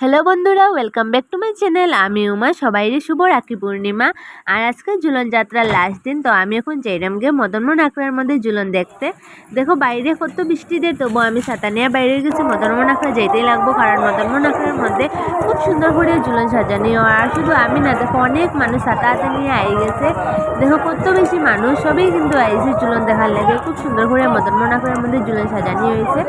Hello বন্ধুরা, welcome back to my channel. আমি উমা। সবাইরে শুভ রাখি পূর্ণিমা। আর আজকে ঝুলন যাত্রার লাস্ট দিন, তো আমি এখন যাইলাম গিয়ে মদনমোহন আখড়ার মধ্যে ঝুলন দেখতে। দেখো বাইরে কত বৃষ্টি দেয়, তবু আমি ছাতা নিয়ে বাইরে গেছি। মদনমোহন আখড়া যেতেই লাগবো, কারণ মদনমোহন আখড়ার মধ্যে খুব সুন্দর করে ঝুলন সাজানি। আর শুধু আমি না, দেখো অনেক মানুষ ছাতা হাতে নিয়ে আই গেছে। দেখো কত বেশি মানুষ, সবই কিন্তু আইছে ঝুলন দেখার লাগে। খুব সুন্দর করে মদনমোহন আখড়ার মধ্যে ঝুলন সাজানি হয়েছে।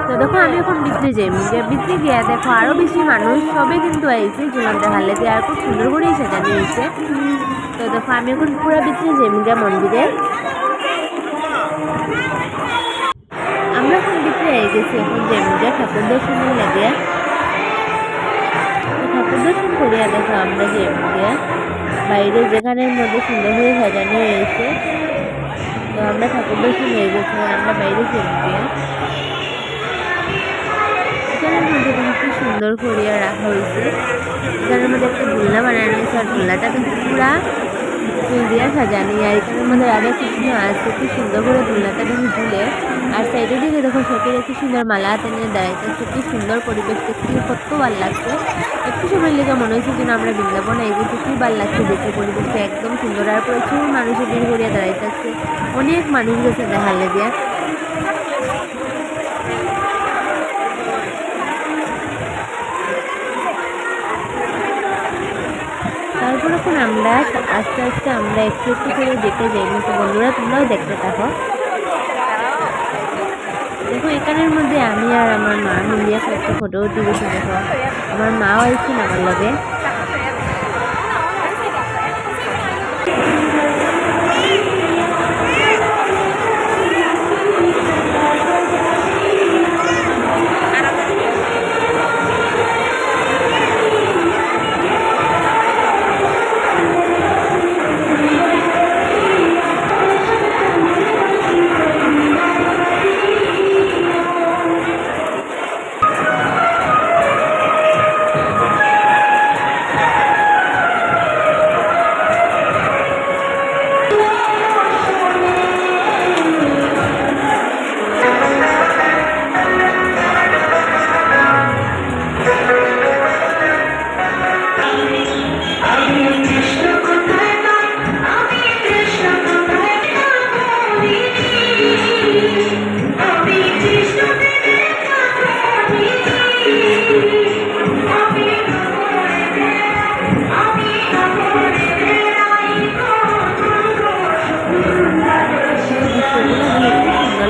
তো দেখো আমি এখন ভিতরে যাই, ভিতরে গিয়া দেখো আরো বেশি মানুষ, সবে কিন্তু আইছে ঝুলন দেখার লেগে। আর খুব সুন্দর করেই সাজানো হয়েছে। তো দেখো আমি এখন পুরো ভিতরে যাই মন্দিরে। আমরা এখন ভিতরে আই গেছি, এখন যাই ঠাকুর দর্শনের লাগে। ঠাকুর দর্শন করিয়া দেখো আমরা যাই বাইরে যেখানের মধ্যে সুন্দর করে সাজানো হয়েছে। তো আমরা ঠাকুর দর্শন হয়ে গেছি, আমরা বাইরে যাই। এখানের মধ্যে দেখো কি সুন্দর করিয়া রাখা হয়েছে। এখানের মধ্যে একটা দোলনা বানানো হয়েছে, আর দোলনাটাকে পুরা ফুল দিয়া সাজানি। আর এখানের মধ্যে রাধা কৃষ্ণ আছে, কি সুন্দর করে দোলনাটাকে ঝুলে। আর সাইডের দিকে দেখো সকের কি সুন্দর মালা হাতে নিয়ে দাঁড়াইতেছে। কি সুন্দর পরিবেশ দেখতে, কত ভালো লাগছে। একটু সময় লেগে মনে হচ্ছে যেন আমরা বৃন্দাবন এই গেছি। কি ভালো লাগছে দেখতে, পরিবেশটা একদম সুন্দর। আর প্রচুর মানুষের ভিড় করিয়া দাঁড়াইতেছে, অনেক মানুষ গেছে দেখার লেগে। তারপর এখন আমরা আস্তে আস্তে আমরা একটু একটু করে দেখে যাই। তো বন্ধুরা তোমরাও দেখতে থাকো। দেখো এখানের মধ্যে আমি আর আমার মা মিলিয়ে একটা ফটো তুলেছি। দেখো আমার মাও আইছেন আমার লগে।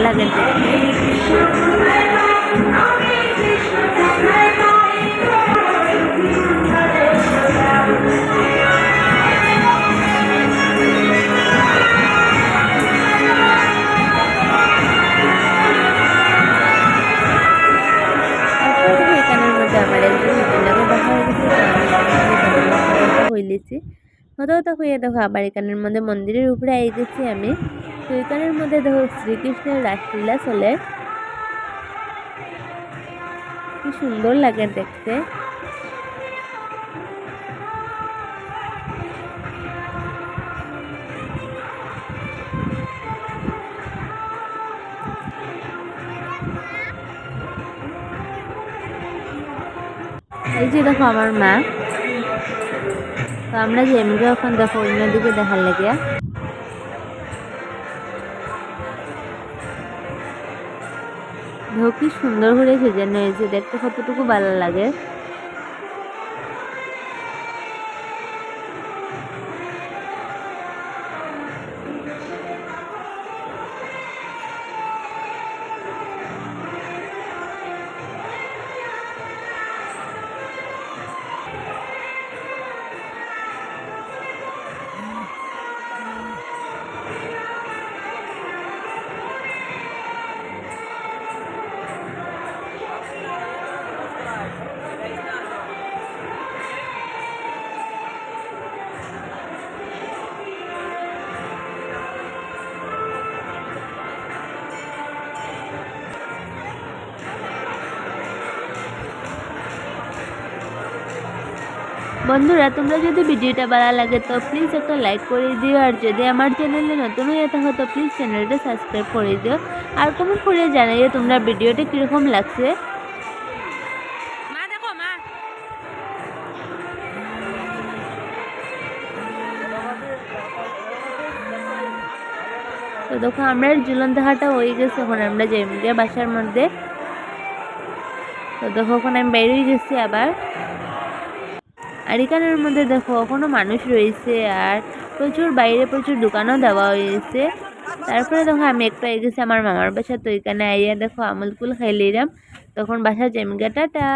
লাগে হতে হয়ে দেখো আবার এখানের মধ্যে মন্দিরের উপরে আই গেছি আমি। তো এখানের মধ্যে দেখো শ্রীকৃষ্ণের রাসলীলা চলে, কি সুন্দর লাগে দেখতে। এই যে দেখো আমার মা। তো আমরা যে এমনি এখন দেখো অন্যদিকে দেখার লাগিয়া। দেখো কি সুন্দর করে সেজানো হয়েছে, দেখতে কতটুকু ভালো লাগে। বন্ধুরা তোমরা যদি ভিডিওটা ভালো লাগে তো প্লিজ একটা লাইক করে দিও। আর যদি আমার চ্যানেলে নতুন হয়ে থাকো তো প্লিজ চ্যানেলটা সাবস্ক্রাইব করে দিও। আর কমেন্ট করে জানাইও তোমরা ভিডিওটা কীরকম লাগছে। তো দেখো আমরা ঝুলন দেখাটা হয়ে গেছে, এখন আমরা যাই গিয়ে বাসার মধ্যে। তো দেখো এখন আমি বেরিয়ে গেছি আবার। আর এখানের মধ্যে দেখো এখনো মানুষ রয়েছে, আর প্রচুর বাইরে প্রচুর দোকানও দেওয়া হয়েছে। তারপরে দেখো আমি একটু এগিয়ে গেছি আমার মামার বাসা, তো এখানে আইয়া দেখো আমুল কুল খাইলিরাম। তখন বাসা যাই টাটা।